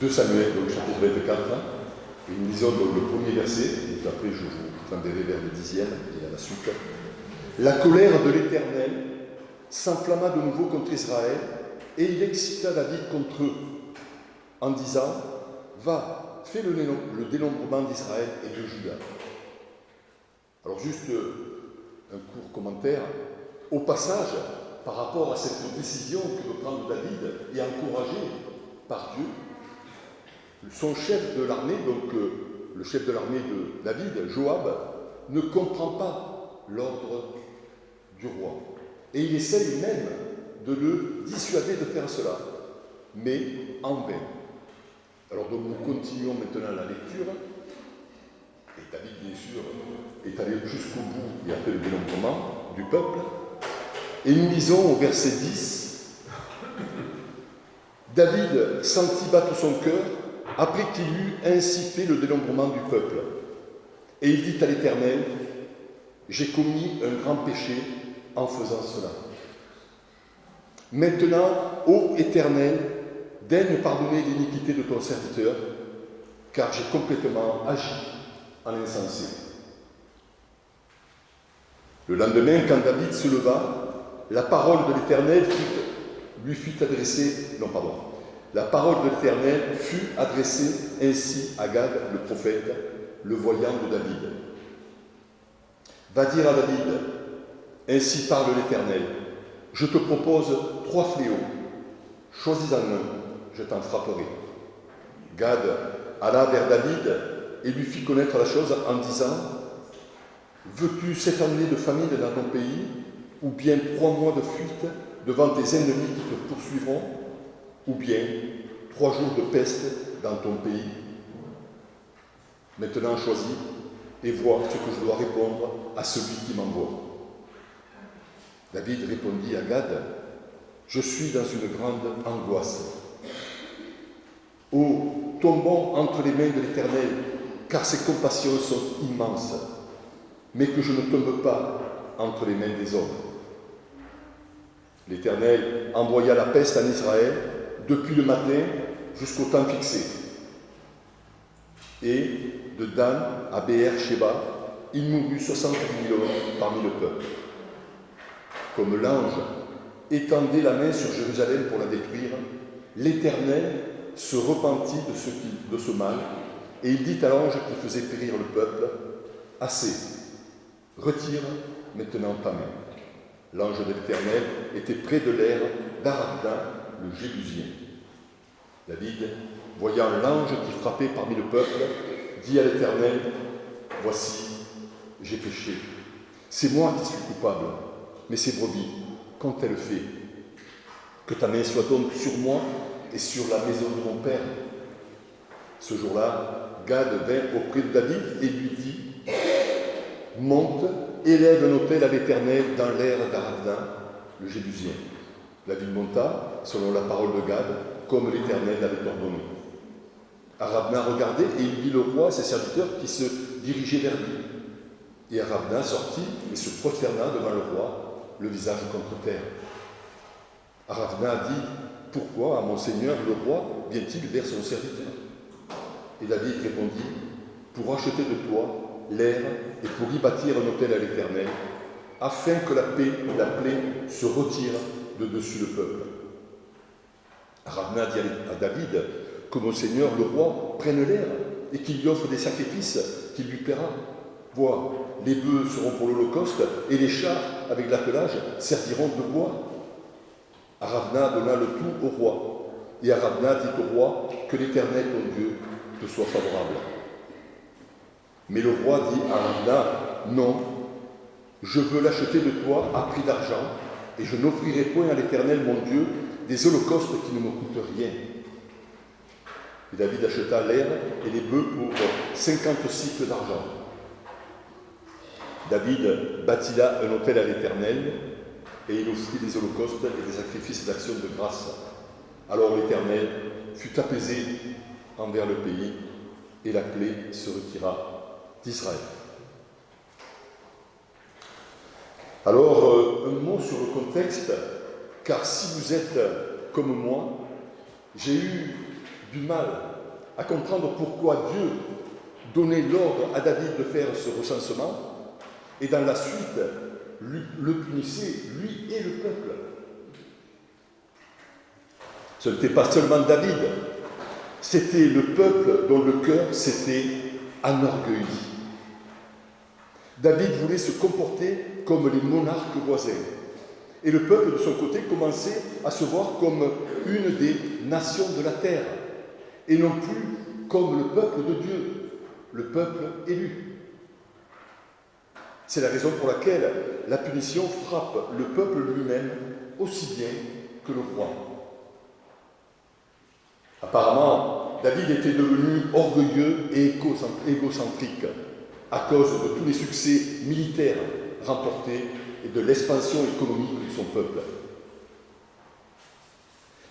2 Samuel, donc chapitre 24, et nous lisons donc le premier verset, et après je vous enverrai vers le 10e et à la suite. La colère de l'Éternel s'enflamma de nouveau contre Israël, et il excita David contre eux, en disant, va, fais le dénombrement d'Israël et de Juda. Alors juste un court commentaire. Au passage, par rapport à cette décision que veut prendre David et encouragée par Dieu, son chef de l'armée, donc le chef de l'armée de David, Joab, ne comprend pas l'ordre du roi. Et il essaye même de le dissuader de faire cela, mais en vain. Alors donc nous continuons maintenant la lecture, et David bien sûr est allé jusqu'au bout et a fait le dénombrement du peuple, et nous lisons au verset 10, David sentit battre son cœur après qu'il eut ainsi fait le dénombrement du peuple. Et il dit à l'Éternel, j'ai commis un grand péché en faisant cela. Maintenant, ô Éternel, daigne pardonner l'iniquité de ton serviteur, car j'ai complètement agi en insensé. Le lendemain, quand David se leva, la parole de l'Éternel La parole de l'Éternel fut adressée ainsi à Gad, le prophète, le voyant de David. Va dire à David, ainsi parle l'Éternel, je te propose 3 fléaux, choisis-en un, je t'en frapperai. Gad alla vers David et lui fit connaître la chose en disant, veux-tu 7 années de famine dans ton pays, ou bien 3 mois de fuite devant tes ennemis qui te poursuivront, ou bien 3 jours de peste dans ton pays? Maintenant choisis et vois ce que je dois répondre à celui qui m'envoie. David répondit à Gad, je suis dans une grande angoisse. Oh, tombons entre les mains de l'Éternel, car ses compassions sont immenses, mais que je ne tombe pas entre les mains des hommes. L'Éternel envoya la peste en Israël depuis le matin jusqu'au temps fixé. Et de Dan à Béer-Shéba, il mourut 70 000 hommes parmi le peuple. Comme l'ange étendait la main sur Jérusalem pour la détruire, l'Éternel se repentit de ce mal, et il dit à l'ange qui faisait périr le peuple, « Assez, retire maintenant ta main. » L'ange de l'Éternel était près de l'aire d'Arabda, le Jébusien. David, voyant l'ange qui frappait parmi le peuple, dit à l'Éternel, « Voici, j'ai péché. C'est moi qui suis coupable, mais ces brebis, qu'ont-elles fait? Que ta main soit donc sur moi et sur la maison de mon père. » Ce jour-là, Gad vint auprès de David et lui dit, « Monte, élève un autel à l'Éternel dans l'aire d'Arabda, le Jébusien. » David monta, selon la parole de Gad, comme l'Éternel l'avait ordonné. Arabna regardait et il vit le roi et ses serviteurs qui se dirigeaient vers lui. Et Arabna sortit et se prosterna devant le roi, le visage contre terre. Arabna dit, « Pourquoi, mon seigneur le roi, vient-il vers son serviteur ?» Et David répondit, « Pour acheter de toi l'air et pour y bâtir un autel à l'Éternel, afin que la plaie se retire de dessus le peuple. » Arabna dit à David, « Que mon seigneur le roi prenne l'air et qu'il lui offre des sacrifices qu'il lui paiera. Vois, les bœufs seront pour l'holocauste et les chars avec l'attelage serviront de bois. » Arabna donna le tout au roi, et Arabna dit au roi que l'Éternel, ton Dieu, te soit favorable. Mais le roi dit à Arabna, « Non, je veux l'acheter de toi à prix d'argent, et je n'offrirai point à l'Éternel, mon Dieu, des holocaustes qui ne me coûtent rien. » Et David acheta l'air et les bœufs pour 50 cycles d'argent. David bâtit là un autel à l'Éternel, et il offrit des holocaustes et des sacrifices d'action de grâce. Alors l'Éternel fut apaisé envers le pays, et la plaie se retira d'Israël. Alors, un mot sur le contexte, car si vous êtes comme moi, j'ai eu du mal, à comprendre pourquoi Dieu donnait l'ordre à David de faire ce recensement, et dans la suite, le punissait, lui et le peuple. Ce n'était pas seulement David, c'était le peuple dont le cœur s'était enorgueilli. David voulait se comporter comme les monarques voisins. Et le peuple, de son côté, commençait à se voir comme une des nations de la terre, et non plus comme le peuple de Dieu, le peuple élu. C'est la raison pour laquelle la punition frappe le peuple lui-même aussi bien que le roi. Apparemment, David était devenu orgueilleux et égocentrique à cause de tous les succès militaires remportés et de l'expansion économique de son peuple.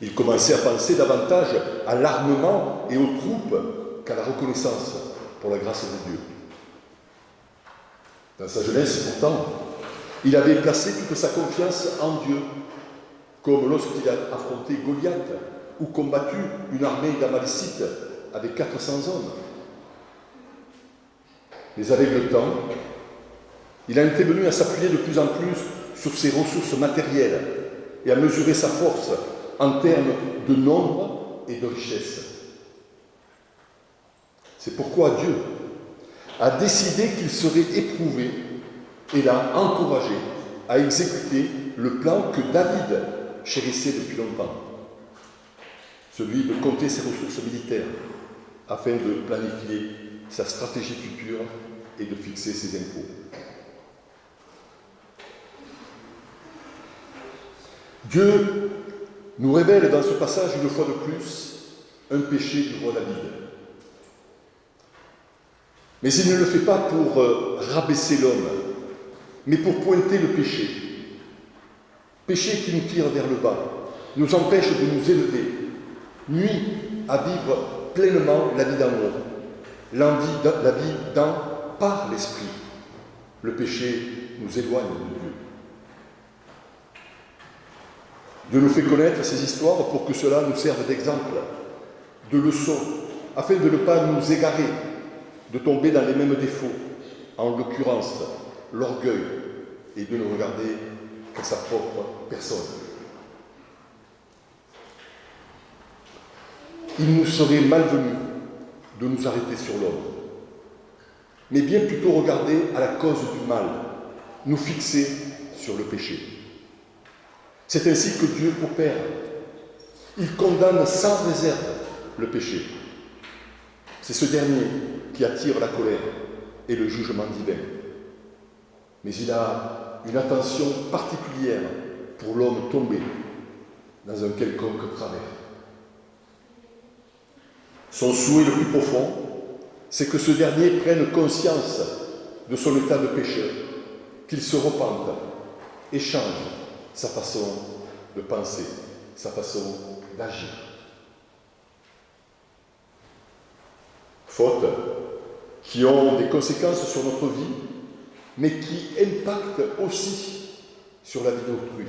Il commençait à penser davantage à l'armement et aux troupes qu'à la reconnaissance pour la grâce de Dieu. Dans sa jeunesse, pourtant, il avait placé toute sa confiance en Dieu, comme lorsqu'il a affronté Goliath ou combattu une armée d'Amalécites avec 400 hommes. Mais avec le temps, il en était venu à s'appuyer de plus en plus sur ses ressources matérielles et à mesurer sa force en termes de nombre et de richesse. C'est pourquoi Dieu a décidé qu'il serait éprouvé et l'a encouragé à exécuter le plan que David chérissait depuis longtemps, celui de compter ses ressources militaires afin de planifier sa stratégie future et de fixer ses impôts. Dieu nous révèle dans ce passage une fois de plus un péché du roi David. Mais il ne le fait pas pour rabaisser l'homme, mais pour pointer le péché. Péché qui nous tire vers le bas, nous empêche de nous élever, nuit à vivre pleinement la vie d'amour, la vie dans, par l'esprit. Le péché nous éloigne de Dieu. Dieu nous fait connaître ces histoires pour que cela nous serve d'exemple, de leçon, afin de ne pas nous égarer, de tomber dans les mêmes défauts, en l'occurrence l'orgueil, et de ne regarder qu'à sa propre personne. Il nous serait malvenu de nous arrêter sur l'homme, mais bien plutôt regarder à la cause du mal, nous fixer sur le péché. C'est ainsi que Dieu opère. Il condamne sans réserve le péché. C'est ce dernier qui attire la colère et le jugement divin. Mais il a une attention particulière pour l'homme tombé dans un quelconque travers. Son souhait le plus profond, c'est que ce dernier prenne conscience de son état de pécheur, qu'il se repente et change sa façon de penser, sa façon d'agir. Fautes qui ont des conséquences sur notre vie, mais qui impactent aussi sur la vie d'autrui.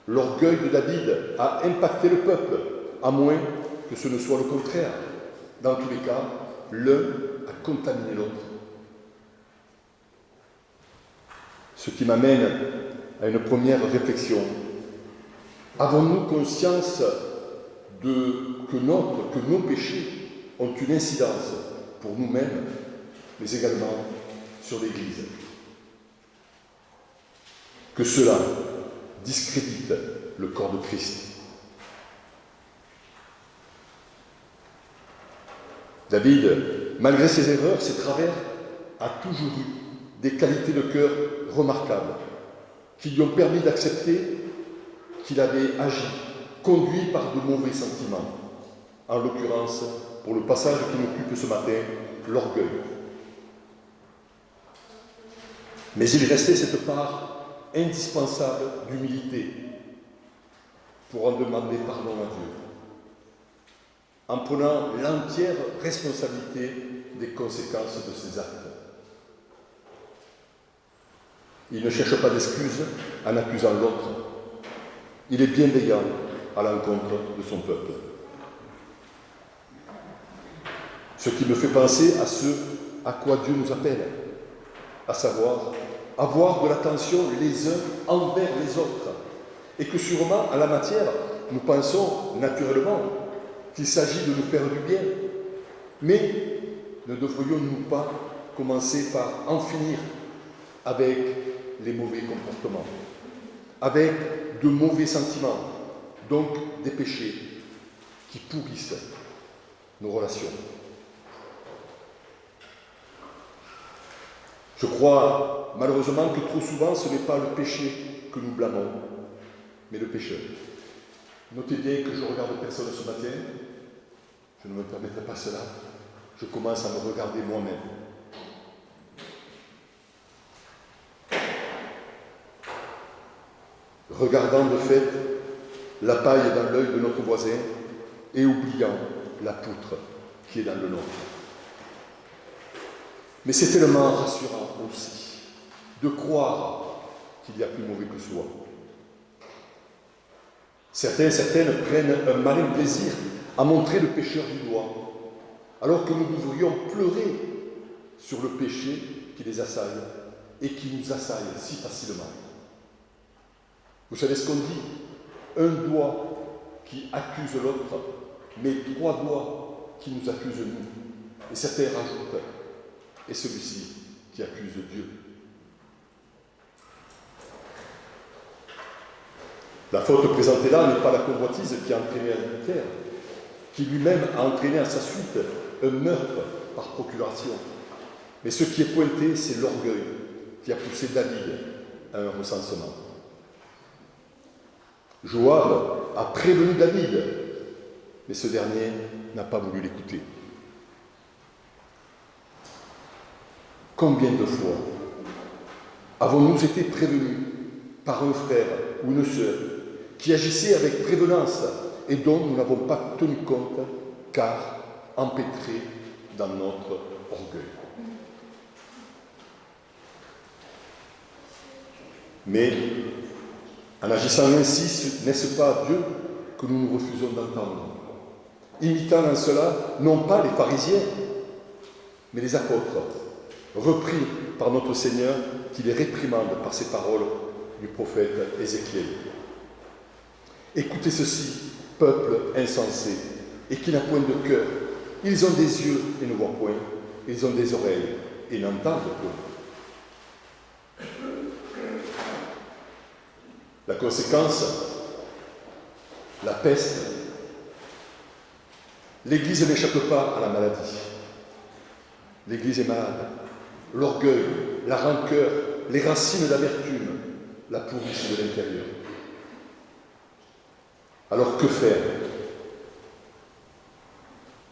L'orgueil de David a impacté le peuple, à moins que ce ne soit le contraire. Dans tous les cas, l'un a contaminé l'autre. Ce qui m'amène à une première réflexion. Avons-nous conscience que nos péchés ont une incidence pour nous-mêmes, mais également sur l'Église? Que cela discrédite le corps de Christ. David, malgré ses erreurs, ses travers, a toujours eu des qualités de cœur remarquables qui lui ont permis d'accepter qu'il avait agi, conduit par de mauvais sentiments. En l'occurrence, pour le passage qui nous occupe ce matin, l'orgueil. Mais il restait cette part indispensable d'humilité pour en demander pardon à Dieu, en prenant l'entière responsabilité des conséquences de ses actes. Il ne cherche pas d'excuses en accusant l'autre. Il est bienveillant à l'encontre de son peuple. Ce qui me fait penser à ce à quoi Dieu nous appelle, à savoir avoir de l'attention les uns envers les autres. Et que sûrement, en la matière, nous pensons naturellement qu'il s'agit de nous faire du bien. Mais ne devrions-nous pas commencer par en finir avec les mauvais comportements, avec de mauvais sentiments, donc des péchés qui pourrissent nos relations. Je crois malheureusement que trop souvent ce n'est pas le péché que nous blâmons, mais le pécheur. Notez bien que je regarde personne ce matin, je ne me permettrai pas cela, je commence à me regarder moi-même. Regardant de fait la paille dans l'œil de notre voisin et oubliant la poutre qui est dans le nôtre. Mais c'est tellement rassurant aussi de croire qu'il y a plus mauvais que soi. Certaines prennent un malin plaisir à montrer le pécheur du doigt, alors que nous devrions pleurer sur le péché qui les assaille et qui nous assaille si facilement. Vous savez ce qu'on dit? Un doigt qui accuse l'autre, mais 3 doigts qui nous accusent nous. Et certains rajoutent, et celui-ci qui accuse Dieu. La faute présentée là n'est pas la convoitise qui a entraîné l'adultère, qui lui-même a entraîné à sa suite un meurtre par procuration. Mais ce qui est pointé, c'est l'orgueil qui a poussé David à un recensement. Joab a prévenu David, mais ce dernier n'a pas voulu l'écouter. Combien de fois avons-nous été prévenus par un frère ou une sœur qui agissait avec prévenance et dont nous n'avons pas tenu compte car empêtrés dans notre orgueil? Mais en agissant ainsi, n'est-ce pas Dieu que nous nous refusons d'entendre, imitant en cela non pas les pharisiens, mais les apôtres, repris par notre Seigneur qui les réprimande par ces paroles du prophète Ézéchiel. Écoutez ceci, peuple insensé, et qui n'a point de cœur. Ils ont des yeux et ne voient point, ils ont des oreilles et n'entendent point. La conséquence, la peste. L'Église n'échappe pas à la maladie. L'Église est malade. L'orgueil, la rancœur, les racines d'amertume la pourrissent de l'intérieur. Alors que faire?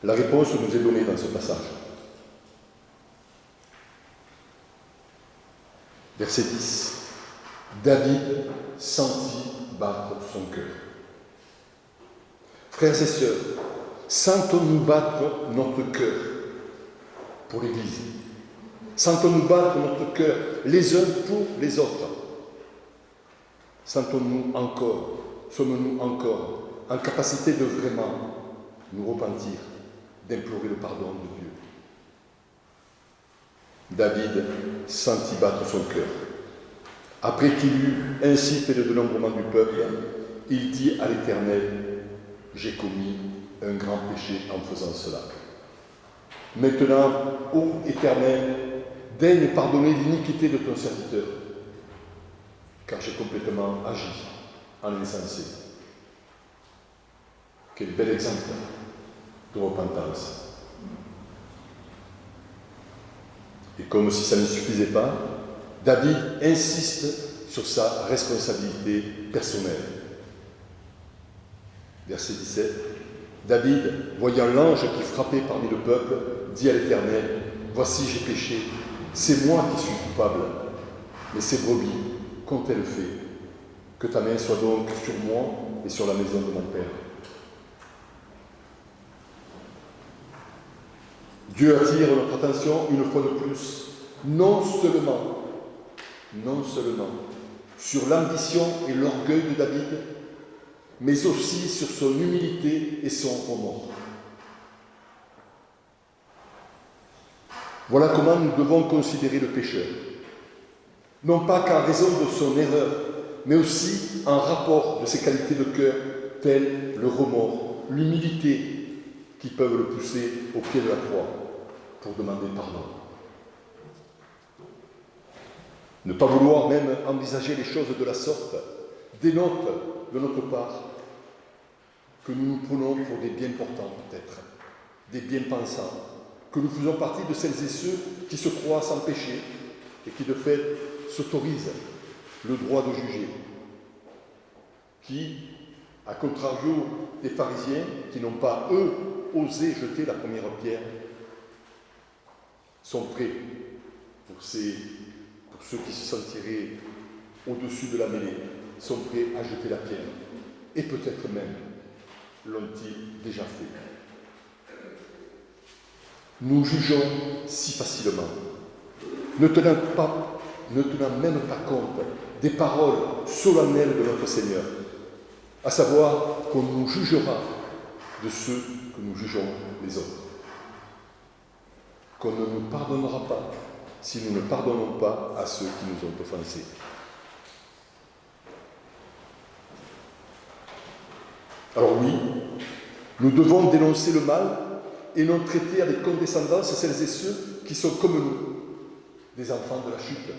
La réponse nous est donnée dans ce passage. Verset 10. David sentit battre son cœur. Frères et sœurs, sentons-nous battre notre cœur pour l'Église. Sentons-nous battre notre cœur les uns pour les autres. Sentons-nous encore, sommes-nous encore en capacité de vraiment nous repentir, d'implorer le pardon de Dieu? David sentit battre son cœur. Après qu'il eut ainsi fait le dénombrement du peuple, il dit à l'Éternel, « J'ai commis un grand péché en faisant cela. Maintenant, ô Éternel, daigne pardonner l'iniquité de ton serviteur, car j'ai complètement agi en insensé. » Quel bel exemple de repentance. Et comme si ça ne suffisait pas, David insiste sur sa responsabilité personnelle. Verset 17. David, voyant l'ange qui frappait parmi le peuple, dit à l'Éternel, « Voici, j'ai péché, c'est moi qui suis coupable, mais ces brebis, qu'ont-elles fait? Que ta main soit donc sur moi et sur la maison de mon Père. » Dieu attire notre attention une fois de plus, non seulement sur l'ambition et l'orgueil de David, mais aussi sur son humilité et son remords. Voilà comment nous devons considérer le pécheur. Non pas qu'en raison de son erreur, mais aussi en rapport de ses qualités de cœur, telles le remords, l'humilité, qui peuvent le pousser au pied de la croix pour demander pardon. Ne pas vouloir même envisager les choses de la sorte dénote de notre part que nous nous prenons pour des bien portants peut-être, des bien-pensants, que nous faisons partie de celles et ceux qui se croient sans péché et qui de fait s'autorisent le droit de juger, qui, à contrario des pharisiens qui n'ont pas, eux, osé jeter la première pierre, sont prêts pour ceux qui se sentiraient au-dessus de la mêlée, sont prêts à jeter la pierre. Et peut-être même l'ont-ils déjà fait. Nous jugeons si facilement, ne tenant même pas compte des paroles solennelles de notre Seigneur, à savoir qu'on nous jugera de ceux que nous jugeons les autres. Qu'on ne nous pardonnera pas si nous ne pardonnons pas à ceux qui nous ont offensés. Alors oui, nous devons dénoncer le mal et non traiter avec condescendance celles et ceux qui sont comme nous, des enfants de la chute,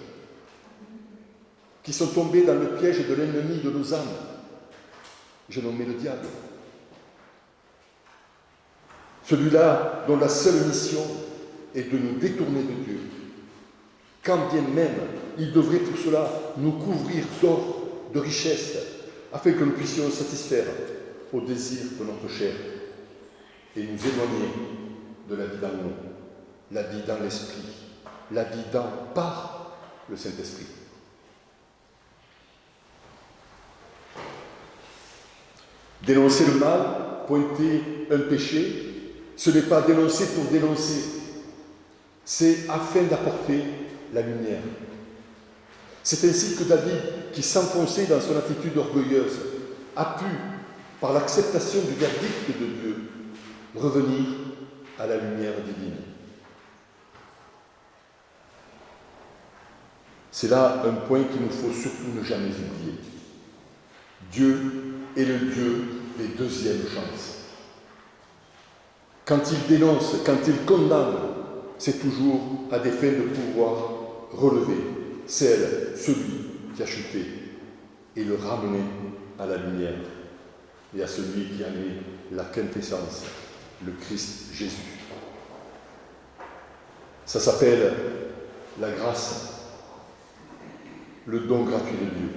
qui sont tombés dans le piège de l'ennemi de nos âmes. Je nommé le diable. Celui-là dont la seule mission est de nous détourner de Dieu, quand bien même il devrait pour cela nous couvrir d'or, de richesses, afin que nous puissions satisfaire aux désirs de notre chair et nous éloigner de la vie dans nous, la vie dans l'esprit, la vie par le Saint-Esprit. Dénoncer le mal, pointer un péché, ce n'est pas dénoncer pour dénoncer, c'est afin d'apporter la lumière. C'est ainsi que David, qui s'enfonçait dans son attitude orgueilleuse, a pu, par l'acceptation du verdict de Dieu, revenir à la lumière divine. C'est là un point qu'il nous faut surtout ne jamais oublier. Dieu est le Dieu des deuxièmes chances. Quand il dénonce, quand il condamne, c'est toujours à des fins de pouvoir relever celui qui a chuté et le ramener à la lumière et à celui qui en est la quintessence, le Christ Jésus. Ça s'appelle la grâce, le don gratuit de Dieu.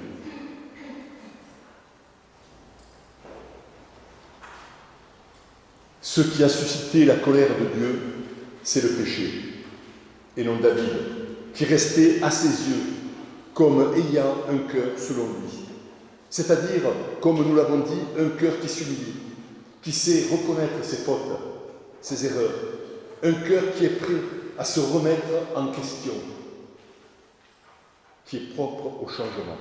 Ce qui a suscité la colère de Dieu, c'est le péché, et non David, qui restait à ses yeux comme ayant un cœur selon lui. C'est-à-dire, comme nous l'avons dit, un cœur qui s'humilie, qui sait reconnaître ses fautes, ses erreurs, un cœur qui est prêt à se remettre en question, qui est propre au changement.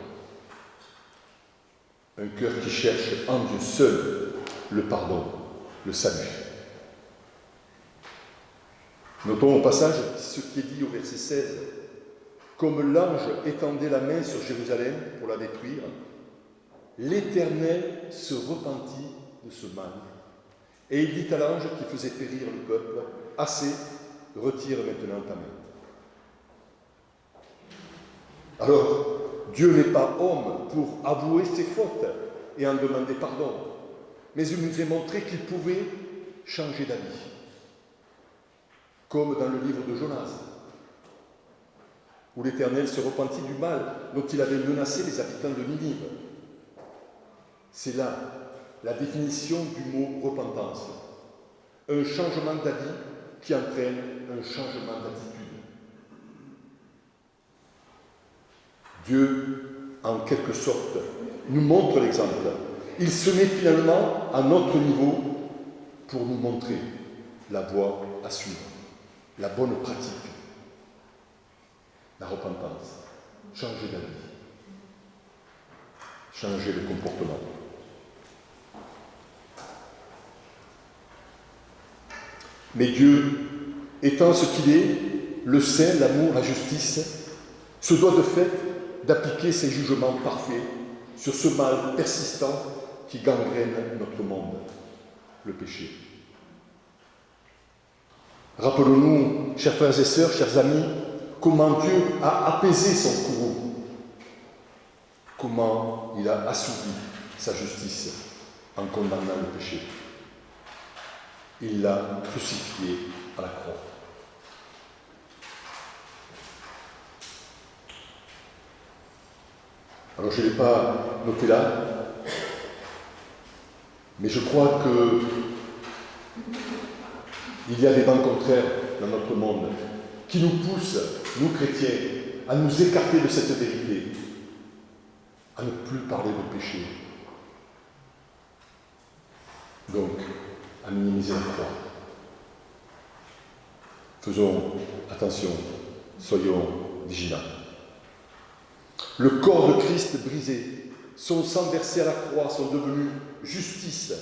Un cœur qui cherche en Dieu seul le pardon, le salut. Notons au passage ce qui est dit au verset 16. Comme l'ange étendait la main sur Jérusalem pour la détruire, l'Éternel se repentit de ce mal. Et il dit à l'ange qui faisait périr le peuple, « Assez, retire maintenant ta main. » Alors, Dieu n'est pas homme pour avouer ses fautes et en demander pardon, mais il nous a montré qu'il pouvait changer d'avis, comme dans le livre de Jonas, où l'Éternel se repentit du mal dont il avait menacé les habitants de Ninive. C'est là la définition du mot repentance, un changement d'avis qui entraîne un changement d'attitude. Dieu, en quelque sorte, nous montre l'exemple. Il se met finalement à notre niveau pour nous montrer la voie à suivre, la bonne pratique, la repentance, changer d'avis, changer de comportement. Mais Dieu, étant ce qu'il est, le saint, l'amour, la justice, se doit de fait d'appliquer ses jugements parfaits sur ce mal persistant qui gangrène notre monde, le péché. Rappelons-nous, chers frères et sœurs, chers amis, comment Dieu a apaisé son courroux, comment il a assouvi sa justice en condamnant le péché. Il l'a crucifié à la croix. Alors je ne l'ai pas noté là, mais je crois qu'il y a des vents contraires dans notre monde qui nous poussent, nous chrétiens, à nous écarter de cette vérité, à ne plus parler de péché. Donc, à minimiser la croix. Faisons attention, soyons vigilants. Le corps de Christ brisé, son sang versé à la croix sont devenus justice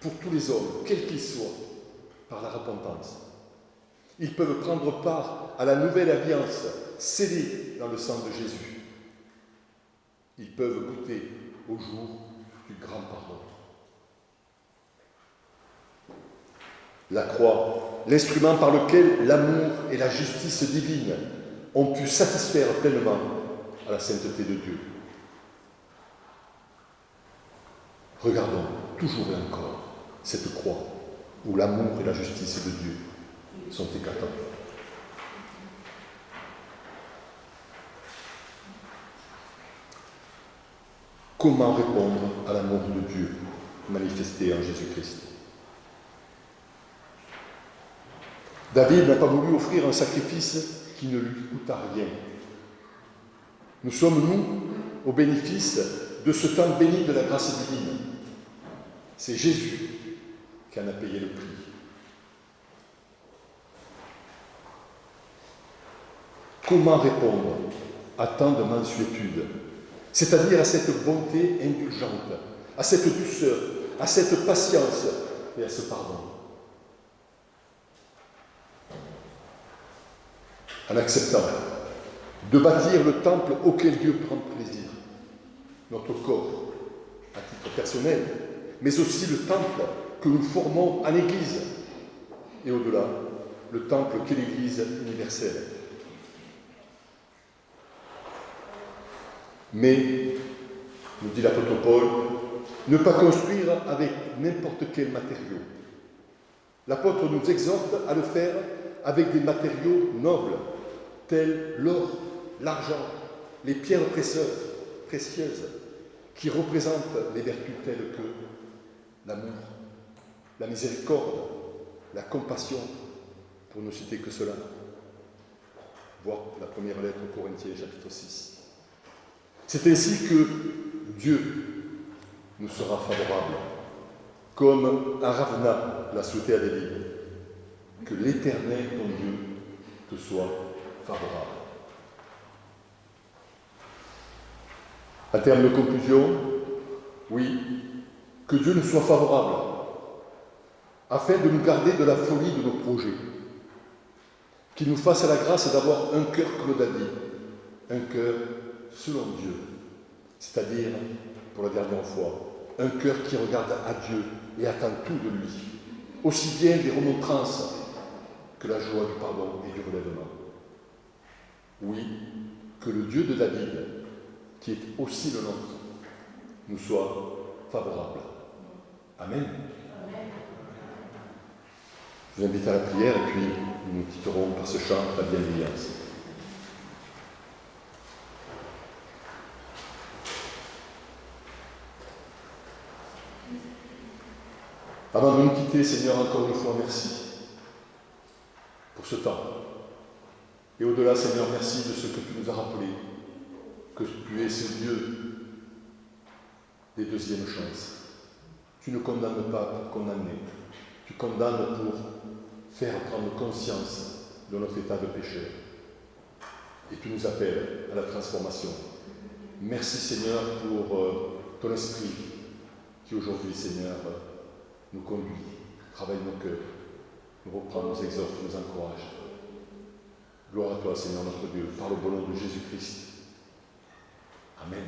pour tous les hommes, quels qu'ils soient, par la repentance. Ils peuvent prendre part à la nouvelle alliance scellée dans le sang de Jésus. Ils peuvent goûter au jour du grand pardon. La croix, l'instrument par lequel l'amour et la justice divine ont pu satisfaire pleinement à la sainteté de Dieu. Regardons toujours et encore cette croix où l'amour et la justice de Dieu sont éclatants. Comment répondre à l'amour de Dieu manifesté en Jésus-Christ? David n'a pas voulu offrir un sacrifice qui ne lui coûta rien. Nous sommes, nous, au bénéfice de ce temps béni de la grâce divine. C'est Jésus qui en a payé le prix. Comment répondre à tant de mansuétude, c'est-à-dire à cette bonté indulgente, à cette douceur, à cette patience et à ce pardon? En acceptant de bâtir le temple auquel Dieu prend plaisir, notre corps, à titre personnel, mais aussi le temple que nous formons en Église, et au-delà, le temple qu'est l'Église universelle. Mais, nous dit l'apôtre Paul, ne pas construire avec n'importe quel matériau. L'apôtre nous exhorte à le faire avec des matériaux nobles, tels l'or, l'argent, les pierres précieuses, qui représentent les vertus telles que l'amour, la miséricorde, la compassion, pour ne citer que cela. Voir la première lettre aux Corinthiens, chapitre 6. C'est ainsi que Dieu nous sera favorable, comme Aravna l'a souhaité à David, que l'Éternel, ton Dieu, te soit favorable. À terme de conclusion, oui, que Dieu nous soit favorable, afin de nous garder de la folie de nos projets, qu'il nous fasse la grâce d'avoir un cœur comme David, un cœur selon Dieu, c'est-à-dire, pour la dernière fois, un cœur qui regarde à Dieu et attend tout de lui, aussi bien des remontrances que la joie du pardon et du relèvement. Oui, que le Dieu de David, qui est aussi le nôtre, nous soit favorable. Amen. Je vous invite à la prière et puis nous nous quitterons par ce chant de la bienveillance. Avant de nous quitter, Seigneur, encore une fois, merci pour ce temps. Et au-delà, Seigneur, merci de ce que tu nous as rappelé, que tu es ce Dieu des deuxièmes chances. Tu ne condamnes pas pour condamner, tu condamnes pour faire prendre conscience de notre état de pécheur. Et tu nous appelles à la transformation. Merci, Seigneur, pour ton esprit qui aujourd'hui, Seigneur, nous conduit, travaille nos cœurs, nous reprend, nous exhorte, nous encourage. Gloire à toi, Seigneur notre Dieu, par le bon nom de Jésus-Christ. Amen.